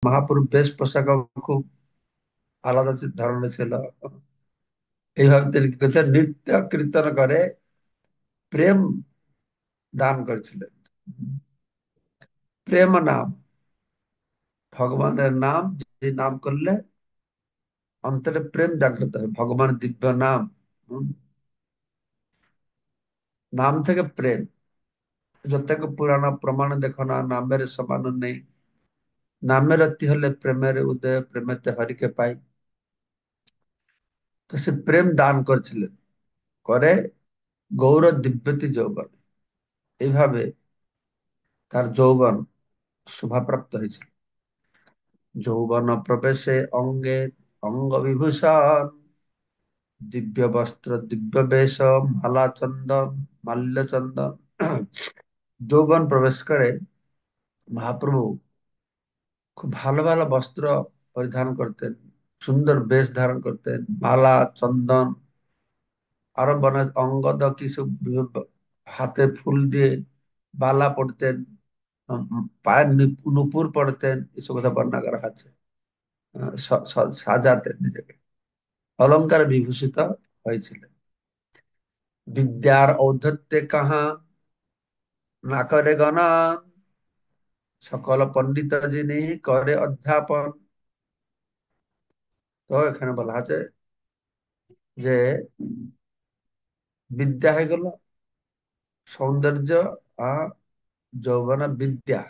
মহাপুরুষ বেশ পোশাক খুব আলাদা ধরনের ছিল। এইভাবে তিনি কি করতেন, নৃত্য কীর্তন করে প্রেম দান করেছিলেন। প্রেম নাম, ভগবানের নাম, যে নাম করলে অন্তরে প্রেম জাগ্রত হয়, ভগবানের দিব্য নাম। হুম, নাম থেকে প্রেম। যতক পুরাণ প্রমাণ দেখো না, নামের সমান নেই। নামের অতি হলে প্রেমের উদয়, প্রেমেতে হরিকে পাই। তো সে প্রেম দান করেছিলেন, করে গৌর দিব্যতি যৌবন। এইভাবে তার যৌবন শোভাপ্রাপ্ত হয়েছিল। যৌবন প্রবেশে অঙ্গে অঙ্গ বিভূষণ, দিব্য বস্ত্র দিব্য বেশ, মালা চন্দন মাল্য চন্দন। যৌবন প্রবেশ করে মহাপ্রভু খুব ভালো ভালো বস্ত্র পরিধান করতেন, সুন্দর বেশ ধারণ করতেন, মালা চন্দন, আরো বনে অঙ্গদ কিছু হাতে ফুল দিয়ে বালা পড়তেন, পায়ের নুপুর পড়তেন, এসব কথা বর্ণনা করা আছে। সাজাতেন নিজেকে, অলংকার বিভূষিত হয়েছিলেন। বিদ্যার ঔদ্ধত্যে কাহা না করে গণন, সকল পণ্ডিত যিনি করে অধ্যাপন। তো এখানে বলা আছে যে বিদ্যা হয়ে গেল সৌন্দর্য, আর যৌবন বিদ্যা।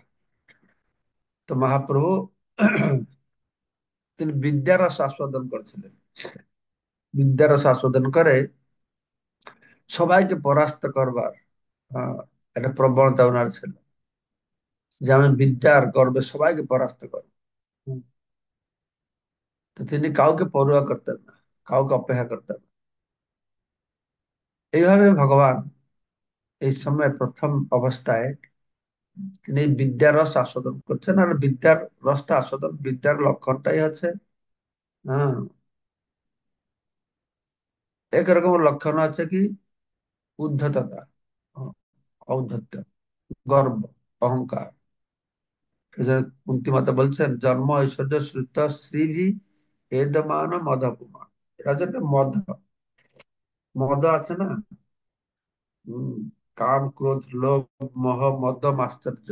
তো মহাপ্রভু তিনি বিদ্যার রস আস্বাদন করছিলেন। বিদ্যার রস আস্বাদন করে সবাইকে পরাস্ত করবার আহ, একটা প্রবণতা ওনার ছিল, যে আমি বিদ্যার গর্বে সবাইকে পরাস্ত করব। হুম। তো তিনি কাউকে পরোয়া করতেন না, কাউকে অপেক্ষা করতেন না। এইভাবে ভগবান এই সময় প্রথম অবস্থায় তিনি বিদ্যার রস আস্বাদন করছেন। আর বিদ্যার রসটা আস্বাদন, বিদ্যার লক্ষণটাই হচ্ছে হ্যাঁ, একরকম লক্ষণ আছে কি, উদ্ধততা, ঔদ্ধত্য, গর্ব, অহংকার। কুন্তী মাতা বলছেন, জন্ম ঐশ্বর্য শ্রুত শ্রীভি এদমান মদপুমান। এটা হচ্ছে একটা মদ, মদ আছে না। হম, কাম ক্রোধ লোভ মোহ মদ মাশ্চর্য।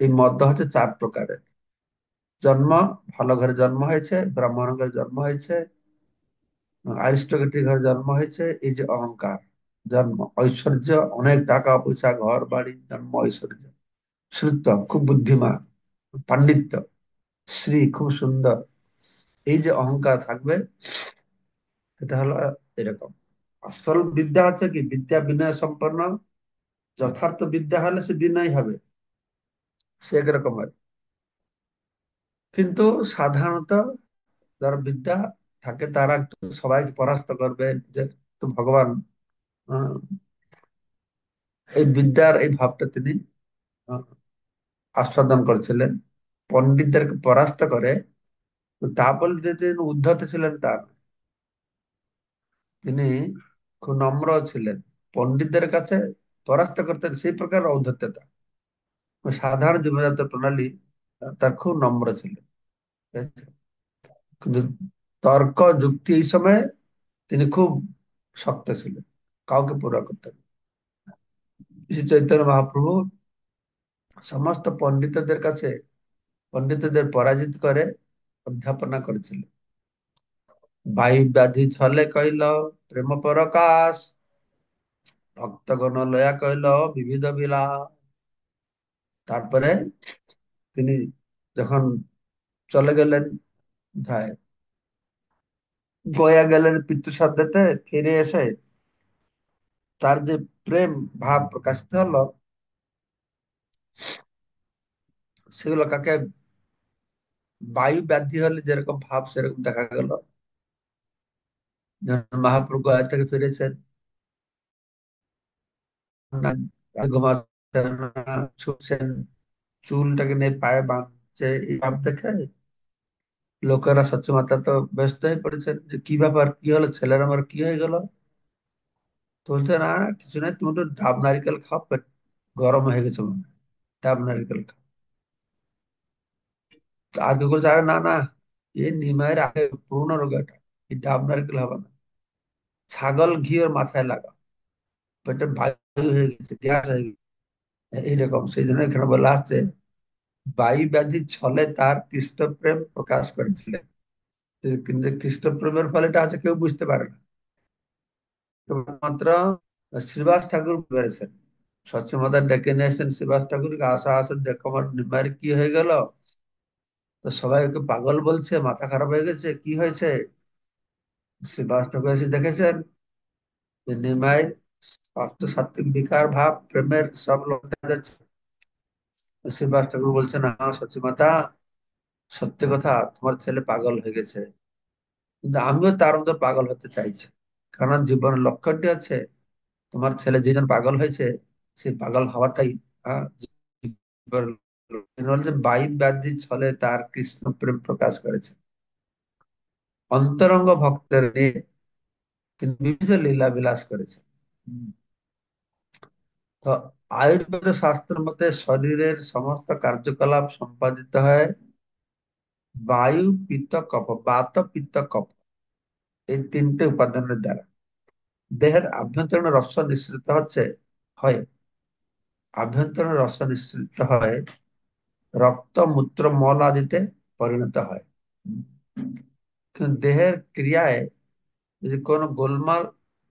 এই মদ হচ্ছে চার প্রকারের। জন্ম, ভালো ঘরে জন্ম হয়েছে, ব্রাহ্মণ ঘরে জন্ম হয়েছে, আরিস্টোক্রেটিক ঘরে জন্ম হয়েছে, এই যে অহংকার জন্ম, ঐশ্বর্য অনেক টাকা পয়সা ঘর বাড়ি জন্ম ঐশ্বর্য, শ্রুত খুব বুদ্ধিমান, পাণ্ডিত্য, শ্রী খুব সুন্দর, এই যে অহংকার থাকবে, এটা হলো এরকম। আসল বিদ্যা হচ্ছে কি, বিদ্যা বিনয় সম্পন্ন। যথার্থ বিদ্যা হলে সে বিনয় হবে, সে একরকম হয়। কিন্তু সাধারণত যারা বিদ্যা থাকে তারা একটু সবাইকে পরাস্ত করবে, যে তো ভগবান আহ, এই বিদ্যার এই ভাবটা তিনি আহ, আস্বাদন করেছিলেন, পণ্ডিতদেরকে পরাস্ত করে। তো তা বলে যে তিনি উদ্ধত ছিলেন তা নয়। তিনি খুব নম্র ছিলেন, পণ্ডিতদের কাছে পরাস্ত করতেন সেই প্রকার ঔদ্ধত্যতা। সাধারণ জীবনযাত্রা প্রণালী তার খুব নম্র ছিল। কিন্তু তর্ক যুক্তি এই সময় তিনি খুব শক্ত ছিলেন, কাউকে পুরা করতেন না। শ্রী চৈতন্য মহাপ্রভু সমস্ত পণ্ডিতদের কাছে, পণ্ডিতদের পরাজিত করে অধ্যাপনা করেছিলেন। বায়ু ব্যাধি ছলে কইল প্রেম পরকাশ, ভক্তগণ লয়া কইল বিবিধ বিলাস। তারপরে তিনি যখন চলে গেলেন, কোথায়, গয়া গেলেন পিতৃ শ্রাদ্ধেতে, ফিরে এসে তার যে প্রেম ভাব প্রকাশিত হলো, সেগুলো কাকে, বায়ু ব্যাধি হলে যেরকম ভাব সেরকম দেখা গেল। যখন মহাপ্রভু গয়া থেকে ফিরেছেন, ঘুমাচ্ছেন না, ছুটছেন, চুলটাকে নিয়ে পায়ে বাঁধছে, এই ভাব দেখে লোকেরা সচ্চ মাতা তো ব্যস্ত হয়ে পড়েছেন, যে কি ব্যাপার, কি হলো, ছেলের আমার কি হয়ে গেল। তো বলছে, না না, কিছু নাই, তুমি একটু ডাব নারিকেল খাও, পেট গরম হয়ে গেছে মনে হয়, ডাব নারিকেল খাও। তো আর কেউ বলছে, আরে না না, নিমাইয়ের আগে পুরোনো রোগ এটা, এই ডাব নারকেল হবে না, ছাগল ঘি ওর মাথায় লাগা, পেটে বায়ু হয়ে গেছে, গ্যাস হয়ে গেছে। এইরকম, সেই জন্য এখানে বলা আছে, বায়ু ব্যাধি ছলে তার কৃষ্ণ প্রেম প্রকাশ করেছিলেন। কিন্তু খ্রিস্ট প্রেমের ফলে এটা আছে কেউ বুঝতে পারে না, মাত্র শ্রীবাস ঠাকুর পেরেছেন। সচ্ছমাতা ডেকে নিয়ে এসেছেন শ্রীবাস ঠাকুরকে, আসা আসো দেখো আমার নিমাইয়ের কি হয়ে গেল। তো সবাই ওকে পাগল বলছে, মাথা খারাপ হয়ে গেছে, কি হয়েছে। শ্রীবাস ঠাকুর এসে দেখেছেন যে নিমাই অষ্ট সাত্বিক বিকার ভাব প্রেমের সব লোক দেখা যাচ্ছে। শ্রীবাস ঠাকুর বলছেন, হ্যাঁ সচিমাতা, সত্যি কথা, তোমার ছেলে পাগল হয়ে গেছে, কিন্তু আমিও তার মতো পাগল হতে চাইছি। কারণ জীবনের লক্ষ্যটি হচ্ছে, তোমার ছেলে যেজন পাগল হয়েছে, সেই পাগল হওয়াটাই জীবনের লক্ষ্য। তিনি বলছেন, বায়ু ব্যাধি ছলে তার কৃষ্ণ প্রেম প্রকাশ করেছে, অন্তরঙ্গ ভক্তের নিয়ে কিন্তু বিবিধ লীলা বিলাস করেছে। তো আয়ুর্বেদ শাস্ত্র মতে শরীরের সমস্ত কার্যকলাপ সম্পাদিত হয় বায়ু পিত্ত কফ, বাত পিত্ত কফ, এই তিনটে উপাদানের দ্বারা। দেহের আভ্যন্তরীণ রস নিঃসৃত হয়, আভ্যন্তরীণ রস নিঃসৃত হয় রক্ত মূত্র মল আদিতে পরিণত হয়। কিন্তু দেহের ক্রিয়ায় যদি কোনো গোলমাল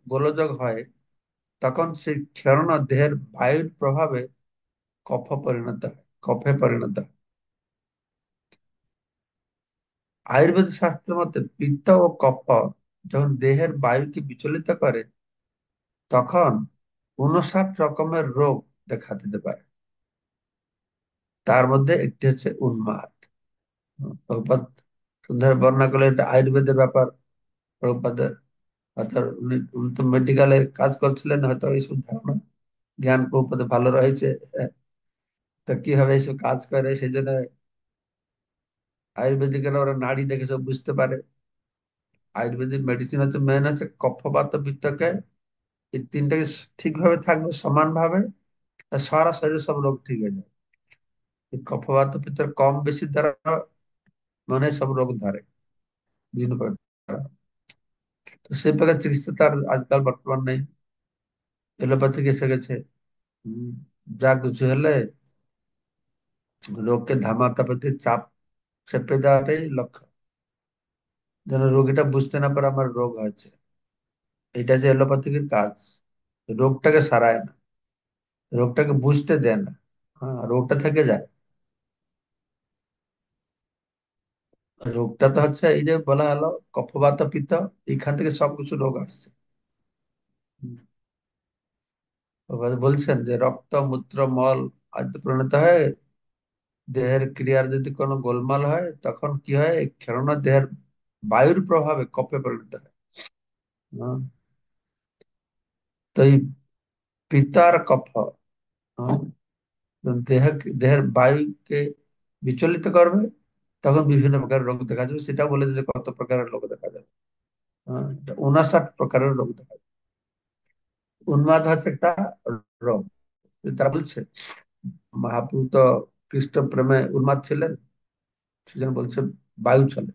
গোলযোগ হয়, তখন সেই ক্ষরণ দেহের বায়ুর প্রভাবে কফে পরিণত হয়। আয়ুর্বেদ শাস্ত্র মতে পিত্ত ও কফ যখন দেহের বায়ুকে বিচলিত করে, তখন 59 রকমের রোগ দেখা দিতে পারে। তার মধ্যে একটি হচ্ছে উন্মাদ। প্রভুপাদ সুন্দর বর্ণনা করলে এটা আয়ুর্বেদের ব্যাপার। প্রভুপাদের অর্থাৎ উনি তো মেডিকেলে কাজ করছিলেন, হয়তো এইসব ধারণা জ্ঞান প্রভুপাদের ভালো রয়েছে। আহ, তো কিভাবে এইসব কাজ করে, সেই জন্য আয়ুর্বেদিকেরা ওরা নাড়ি দেখে সব বুঝতে পারে। আয়ুর্বেদিক মেডিসিন হচ্ছে মেন হচ্ছে কফ বাত পিত্তকে, এই তিনটাকে ঠিকভাবে থাকবে সমান ভাবে, সারা শরীরে সব রোগ ঠিক হয়ে যায়। এই কফ বাত পিত্তের কম বেশি দ্বারা মানে সব রোগ ধরে বিভিন্ন প্রকার। তো সেই প্রকার চিকিৎসা তার আজকাল বর্তমান নেই, এলোপ্যাথিক এসে গেছে। হম, যা কিছু হলে রোগকে ধামার প্রতি চাপ চেপে দেওয়াটাই লক্ষ্য, যেন রোগীটা বুঝতে না পারে আমার রোগ হয়েছে। এটা যে এলোপ্যাথিকের কাজ, রোগটাকে সারায় না, রোগটাকে বুঝতে দেয় না। হ্যাঁ, রোগটা থেকে যায়। রোগটা তো হচ্ছে এই যে বলা হলো কফবাত পিত্ত, এইখান থেকে সবকিছু রোগ আসছে। হুম। এবার বলছেন যে রক্ত মূত্র মল আদি পরিণত হয়, দেহের ক্রিয়ার যদি কোনো গোলমাল হয়, তখন কি হয়, এই খেলনা দেহের বায়ুর প্রভাবে কফে পরিণত হয়। হুম। তো এই পিত্ত আর কফ, হুম, দেহ দেহের বায়ুকে বিচলিত করবে, তখন বিভিন্ন প্রকারের রোগ দেখা যাবে। সেটা বলে যে কত প্রকারের রোগ দেখা যাবে। 59 প্রকারের রোগ দেখা যাবে। উন্মাদ হচ্ছে একটা রোগ। তারা বলছে মহাপ্রভু তো খ্রিস্ট প্রেমে উন্মাদ ছিলেন, সেজন্য বলছে বায়ু চলে,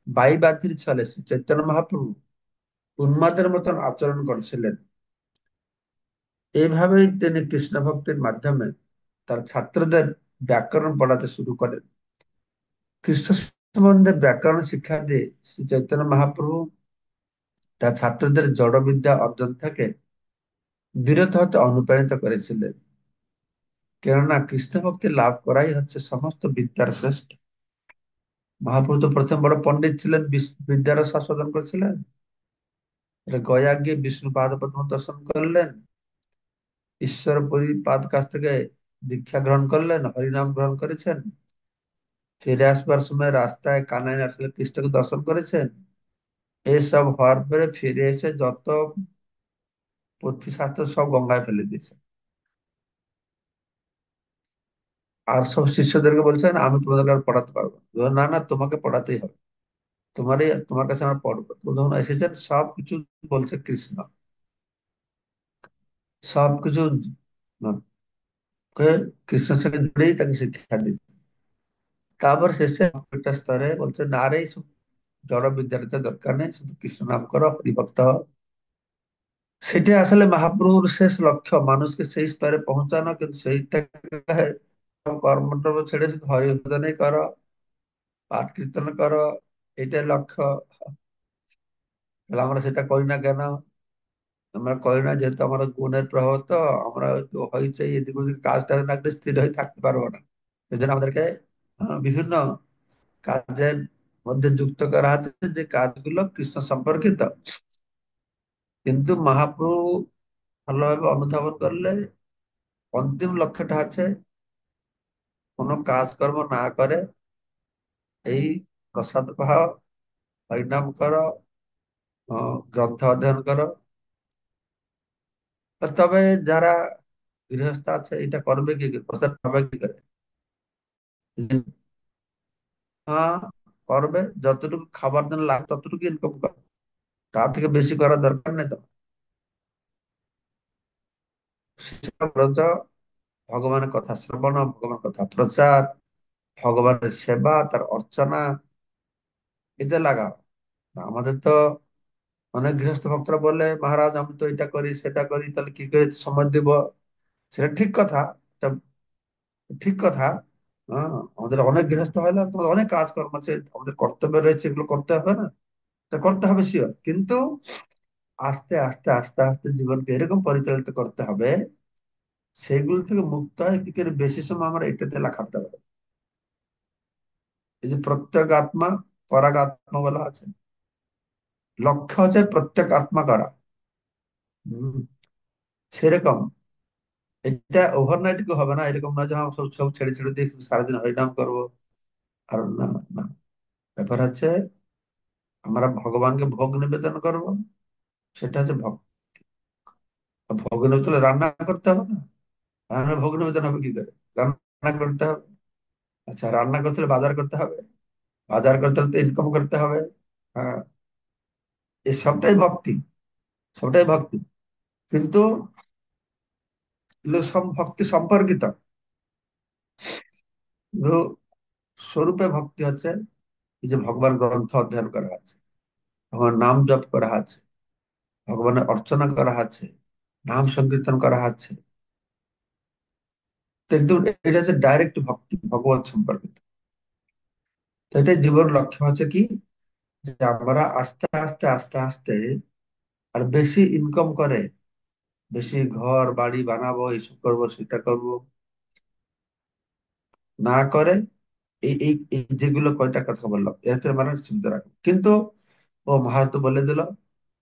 বায়ু ব্যাধির ছলে শ্রী চৈতন্য মহাপ্রভু উন্মাদের মতন আচরণ করেছিলেন। এইভাবেই তিনি কৃষ্ণ ভক্তির মাধ্যমে তার ছাত্রদের ব্যাকরণ পড়াতে শুরু করেন। কৃষ্ণ সম্বন্ধে ব্যাকরণ শিক্ষা দিয়ে শ্রী চৈতন্য মহাপ্রভু তার ছাত্রদের জড়বিদ্যা অর্জন থেকে বিরত হতে অনুপ্রাণিত করেছিলেন। কেননা কৃষ্ণ ভক্তি লাভ করাই হচ্ছে সমস্ত বিদ্যার শ্রেষ্ঠ। মহাপ্রভু তো প্রথম বড় পণ্ডিত ছিলেন, বিদ্যার স্বাস্বাদন করেছিলেন। গয়া গিয়ে বিষ্ণু পাদ পদ্ম দর্শন করলেন, ঈশ্বর পাদ কাছ থেকে দীক্ষা গ্রহণ করলেন, হরিনাম গ্রহণ করেছেন, ফিরে আসবার সময় রাস্তায় কানাই আসলে কৃষ্ণকে দর্শন করেছেন। এসব হওয়ার পরে ফিরে এসে যত পুঁথি শাস্ত্র সব গঙ্গায় ফেলে দিয়েছে। আর সব শিষ্যদেরকে বলছেন, আমি তোমাদের আর পড়াতে পারবো না। বললো, না না, তোমাকে পড়াতেই হবে, তোমার কাছে আমার পড়বো। তো যখন এসেছেন সবকিছু বলছে কৃষ্ণ, সবকিছু কে কৃষ্ণের সঙ্গে জুড়েই তাকে শিক্ষা দিচ্ছে। তারপর শেষে একটা স্তরে বলছে না রে এইসব জড় বিদ্যার তো দরকার নেই, শুধু কৃষ্ণ নাম করো, হরিভক্ত হও। সেটাই আসলে মহাপ্রভুর শেষ লক্ষ্য, মানুষকে সেই স্তরে পৌঁছানো। কিন্তু সেইটা কর্মটা ছেড়ে শুধু হরিভজনই করো, পাঠ কীর্তন করো, এটাই লক্ষ্য। তাহলে আমরা সেটা করি না কেন? আমরা করি না যেহেতু আমরা গুণের প্রভাব, তো আমরা একটু হইচই এদিক ওদিক কাজ টাজ না করে স্থির হয়ে থাকতে পারবো না। এই জন্য আমাদেরকে বিভিন্ন কাজের মধ্যে যুক্ত করা হচ্ছে, যে কাজগুলো কৃষ্ণ সম্পর্কিত। কিন্তু মহাপ্রভু ভালোভাবে অনুধাবন করলে অন্তিম লক্ষ্যটা আছে কোনো কাজকর্ম না করে এই প্রসাদ পাও, হরিনাম করো, গ্রন্থ অধ্যয়ন করো। তবে যারা গৃহস্থ আছে এটা করবে কি করে? প্রসাদ পাবে কি করে? হ্যাঁ, করবে যতটুকু খাবার জন্য লাগে ততটুকু ইনকাম করো, তার থেকে বেশি করার দরকার নেই তো। সেটা বরঞ্চ ভগবানের কথা শ্রবণ, ভগবানের কথা প্রচার, ভগবানের সেবা, তার অর্চনা, এতে লাগাও। আমাদের তো অনেক গৃহস্থ ভক্তরা বলে, মহারাজ আমি তো এটা করি সেটা করি, তাহলে কি করে সময় দিব? সেটা ঠিক কথা, এটা ঠিক কথা। হ্যাঁ, আমাদের অনেক গৃহস্থ হয় না, তোমাদের অনেক কাজকর্ম আছে, আমাদের কর্তব্য রয়েছে, এগুলো করতে হবে না? এটা করতে হবে শিওর, কিন্তু আস্তে আস্তে আস্তে আস্তে জীবনকে এরকম পরিচালিত করতে হবে, সেগুলো থেকে মুক্ত হয় কি করে বেশি সময় আমরা এটাতে লাগাতে পারি। এই যে প্রত্যেক আত্মা পরাগ আত্মা বলা আছে, লক্ষ্য হচ্ছে প্রত্যেক আত্মা করা। হম, সেরকম এটা ওভারনাইট কি হবে না, এরকম না যে হ্যাঁ, সব সব ছেড়ে ছেড়ে দিয়ে শুধু সারাদিন হরিনাম করবো। আর না, না, ব্যাপার হচ্ছে আমরা ভগবানকে ভোগ নিবেদন করব, সেটা হচ্ছে ভক্ত। ভোগ নিবেদন রান্না করতে হবে না? রান্না ভোগ নিবেদন হবে কি করে? রান্না করতে হবে। আচ্ছা, রান্না করতে হলে বাজার করতে হবে, বাজার করতে হলে তো ইনকাম করতে হবে। হ্যাঁ, এই সবটাই ভক্তি, সবটাই ভক্তি। কিন্তু এগুলো সব ভক্তি সম্পর্কিত। কিন্তু স্বরূপে ভক্তি হচ্ছে এই যে ভগবান গ্রন্থ অধ্যয়ন করা আছে, ভগবান নাম জপ করা আছে, ভগবানের অর্চনা করা আছে, নাম সংকীর্তন করা আছে। কিন্তু এটা হচ্ছে ডাইরেক্ট ভক্তি, ভগবান সম্পর্কিত। তো এটাই জীবন লক্ষ্য হচ্ছে কি, যে আমরা আস্তে আস্তে আস্তে আস্তে আর বেশি ইনকাম করে, বেশি ঘর বাড়ি বানাবো, এইসব করবো সেটা করবো না করে, এই এই এই যেগুলো কয়টা কথা বললাম এর মানে সীমিত রাখবো। কিন্তু ও মহারাজ তো বলে দিল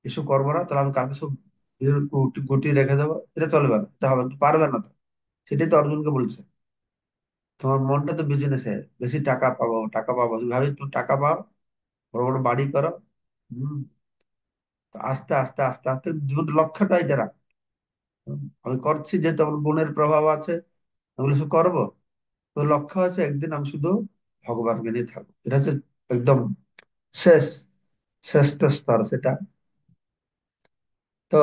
এসব করবো না, তাহলে আমি কালকে সব গুটিয়ে রেখে দেবো, এটা চলবে না, এটা হবে না, পারবে না তো। সেটাই তো অর্জুনকে বলছে, তোমার মনটা তো বিজনেসে, বেশি টাকা পাবো টাকা পাবো, তুমি ভাবি তুমি টাকা পাও, বড় বড় বাড়ি করো। হম, তো আস্তে আস্তে আস্তে আস্তে জীবন লক্ষ্যটা এটা রাখ। আমি করছি যেহেতু আমার বোনের প্রভাব আছে, আমি কিছু করবো। তো লক্ষ্য আছে একদিন আমি শুধু ভগবানকে নিয়ে থাকবো, এটা হচ্ছে একদম শেষ, শ্রেষ্ঠ স্তর সেটা। তো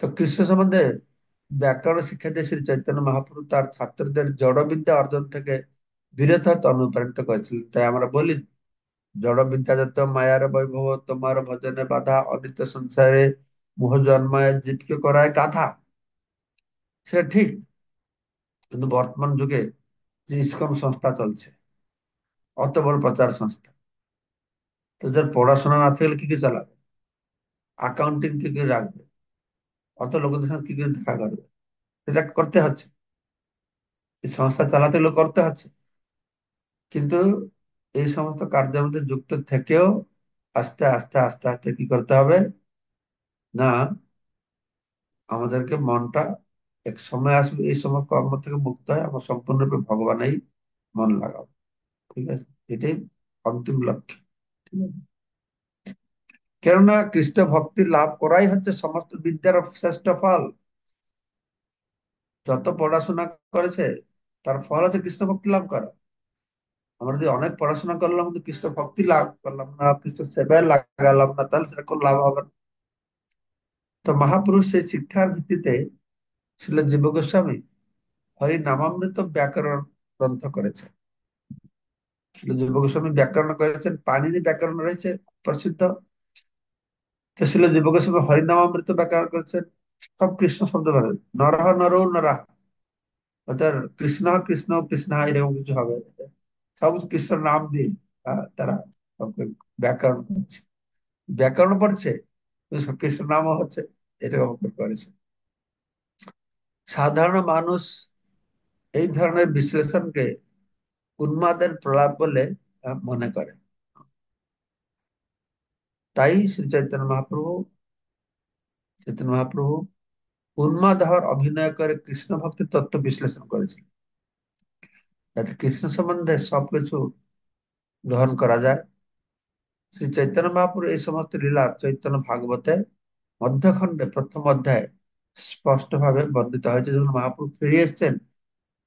তো কৃষ্ণ সম্বন্ধে ব্যাকরণ শিক্ষা দিয়ে শ্রী চৈতন্য মহাপ্রভু তার ছাত্রদের জড়বিদ্যা অর্জন থেকে বিরত হতে অনুপ্রাণিত করেছিলেন। তাই আমরা বলি জড়বিদ্যা যত মায়ার বৈভব, তোমার ভজনে বাধা, অনিত্য সংসারে মোহ জন্মায় জীবকে করায় গাধা। সেটা ঠিক, কিন্তু বর্তমান যুগে যে ইসকন সংস্থা চলছে, অত বড় প্রচার সংস্থা, তো যার পড়াশোনা না থাকলে কি কি চালাবে? অ্যাকাউন্টিং কি কি রাখবে? অত লোকদের সঙ্গে কি করে দেখা করবে? সেটা করতে হচ্ছে, এই সংস্থা চালাতে হলে করতে হচ্ছে। কিন্তু এই সমস্ত কার্যের মধ্যে যুক্ত থেকেও আস্তে আস্তে আস্তে আস্তে কি করতে হবে না, আমাদেরকে মনটা এক সময় আসবে, এই সময় কর্ম থেকে মুক্ত হয় আমরা সম্পূর্ণরূপে ভগবানেই মন লাগাবো। ঠিক আছে, এটাই অন্তিম লক্ষ্য। ঠিক আছে, কেননা কৃষ্ণ ভক্তি লাভ করাই হচ্ছে সমস্ত বিদ্যার শ্রেষ্ঠ ফল। যত পড়াশোনা করেছে তার ফল হচ্ছে কৃষ্ণ ভক্তি লাভ করা। আমরা যদি অনেক পড়াশোনা করলাম কিন্তু কৃষ্ণ ভক্তি লাভ করলাম না, কৃষ্ণ সেবায় লাগালাম না, তাহলে সেটা কোনো লাভ হবে না। তো মহাপুরুষ সেই শিক্ষার ভিত্তিতে ছিল জীব গোস্বামী হরি নামামৃত ব্যাকরণ গ্রন্থ করেছে। শিল গোস্বামী ব্যাকরণ করেছেন, পাণিনি ব্যাকরণ রয়েছে প্রসিদ্ধ। তো শিল গোস্বামী হরিনামামৃত ব্যাকরণ করেছেন। সব কৃষ্ণ শব্দ ব্যবহার, নরহ নরৌ নরাহ, অর্থাৎ কৃষ্ণ কৃষ্ণ কৃষ্ণ এরকম কিছু হবে, সব কৃষ্ণ নাম দিয়ে তারা ব্যাকরণ করছে, ব্যাকরণ পড়ছে, সব কৃষ্ণ নামও হচ্ছে, এরকম করেছে। সাধারণ মানুষ এই ধরনের বিশ্লেষণকে উন্মাদের প্রলাপ বলে মনে করে। তাই শ্রী চৈতন্য মহাপ্রভু উন্মাদ হওয়ার অভিনয় করে কৃষ্ণ ভক্তির তত্ত্ব বিশ্লেষণ করেছিল, যাতে কৃষ্ণ সম্বন্ধে সবকিছু গ্রহণ করা যায়। শ্রী চৈতন্য মহাপ্রভু এই সমস্ত লীলা চৈতন্য ভাগবতের মধ্যখণ্ডে প্রথম অধ্যায়ে স্পষ্ট ভাবে বর্ণিত হয়েছে। যখন মহাপ্রভু ফিরে এসেছেন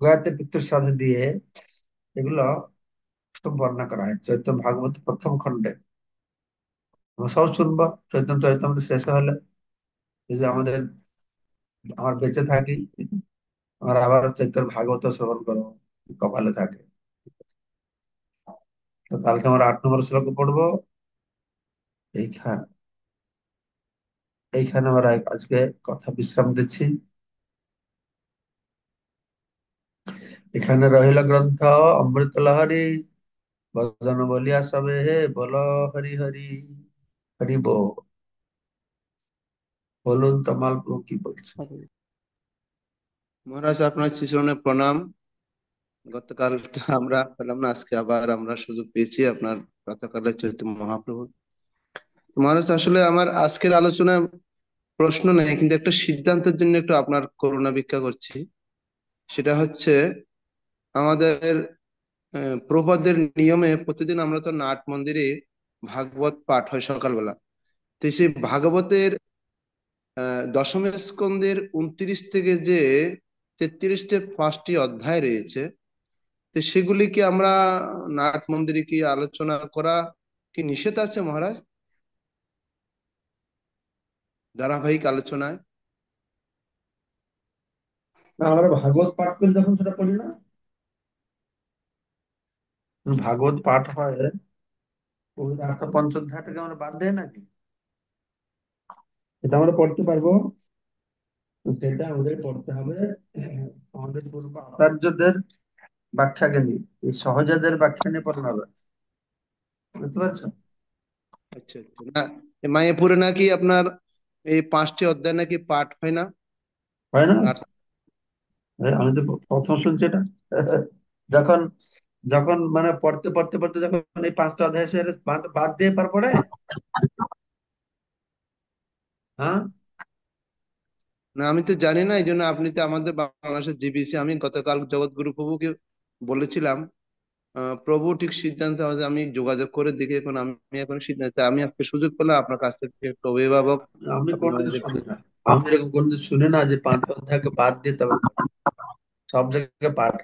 গয়াতে পিতৃ শ্রাদ্ধ দিয়ে, এগুলো সব বর্ণনা করা হয় চৈতন্য ভাগবত প্রথম খণ্ডে। আমরা সব শুনবো চৈতন্য চরিতামৃত শেষ হলে, এই যে আমার বেঁচে থাকি, আমার আবার চৈতন্য ভাগবত শ্রবণ করো, কপালে থাকে। তো কালকে আমরা 8 নম্বর শ্লোক পড়বো। এইখানে এইখানে আমরা আজকে কথা বিশ্রাম দিচ্ছি। এখানে রহিল গ্রন্থ অমৃত লহরী, ভজন বলিয়া সবে হে বল হরি হরি। হরি বল। বলুন তমাল প্রভু কি বলছে। মহারাজ, আপনার শ্রীচরণে প্রণাম। গতকাল তো আমরা পেলাম না, আজকে আবার আমরা সুযোগ পেয়েছি আপনার প্রাতঃকালে চৈতন্য মহাপ্রভু। তো মহারাজ, আসলে আমার আজকের আলোচনায় প্রশ্ন নেই, কিন্তু একটা সিদ্ধান্তের জন্য একটু আপনার করুণা ভিক্ষা করছি। সেটা হচ্ছে, আমাদের প্রভুপাদের নিয়মে প্রতিদিন আমরা তো নাট মন্দিরে ভাগবত পাঠ হয় সকালবেলা। তো সেই ভাগবতের দশম স্কন্ধের 29 থেকে যে 33-টের 5টি অধ্যায় রয়েছে, তো সেগুলি কি আমরা নাট মন্দিরে কি আলোচনা করা কি নিষেধ আছে মহারাজ, ধারাবাহিক আলোচনায়? না, আমরা ভাগবত পাঠ করি যখন সেটা পড়ি না। ভাগবত পাঠ হয়, ওই রাস্তা পঞ্চধ্যায়টাকে আমরা বাদ দেয় নাকি? এটা আমরা পড়তে পারবো, তো সেটা আমাদের পড়তে হবে আমাদের পূর্ব আচার্যদের ব্যাখ্যাকে নিয়ে, এই সহজাদের ব্যাখ্যা নিয়ে পড়ানো হবে। বুঝতে পারছো? আচ্ছা আচ্ছা। না, মায়াপুরে নাকি আপনার এই 5টি অধ্যায় নাকি পাঠ হয় না হয় না? নাট? আমি তো প্রথম শুনছি এটা। যখন যখন মানে পড়তে পড়তে পড়তে যখন এই 5টা অধ্যায় শেষ, বাদ দিয়ে পার পড়ে। হ্যাঁ, না, আমি তো জানি না, এই জন্য আপনি তো আমাদের বাংলাদেশের জিবিসি, আমি গতকাল জগৎগুরু প্রভুকে বলেছিলাম। প্রভু ঠিক সিদ্ধান্ত হবে, আমি যোগাযোগ করে দেখি। এখন আমি এখন সিদ্ধান্ত, আমি আজকে সুযোগ পেলাম আপনার কাছ থেকে একটু অভিভাবক আমি কোনোদিন আপনাদের। শুনি না, আমি এরকম কোনোদিন শুনি না যে 5টা অধ্যায়কে বাদ দিয়ে তবে পড়ে। সব জায়গায় পাঠ।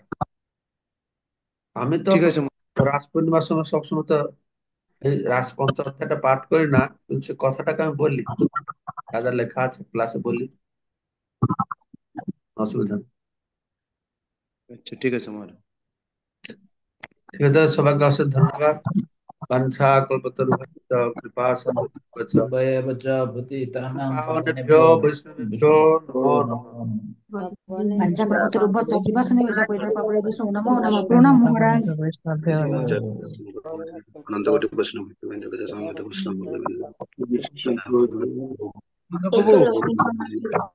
আমি তো ঠিক আছে। রাস পূর্ণিমার সময় সবসময় তো এই রাস পঞ্চম অধ্যায়টা পাঠ করি না, কিন্তু সে কথাটাকে আমি বলি, যা যা লেখা আছে ক্লাসে বলি, অসুবিধা নেই। আচ্ছা, ঠিক আছে মহারাজ। ঠিক আছে, সবাইকে অশেষ ধন্যবাদ। বাঞ্ছা কল্পতরুভ্যশ্চ কৃপা সিন্ধুভ্যশ্চ भूतितानां पावनेभ्यो पावनेभ्यो वैष्णवेभ्यो विष्णुभ्यो नमो नमो नमः। नमः। Pancha Kripasanne Vaja Purita Pablo Vishnu Namo Namo Purnam Maharaj. अनंतकोटि वैष्णव भक्तवृंद के सामने वैष्णव প্রভু। भगवान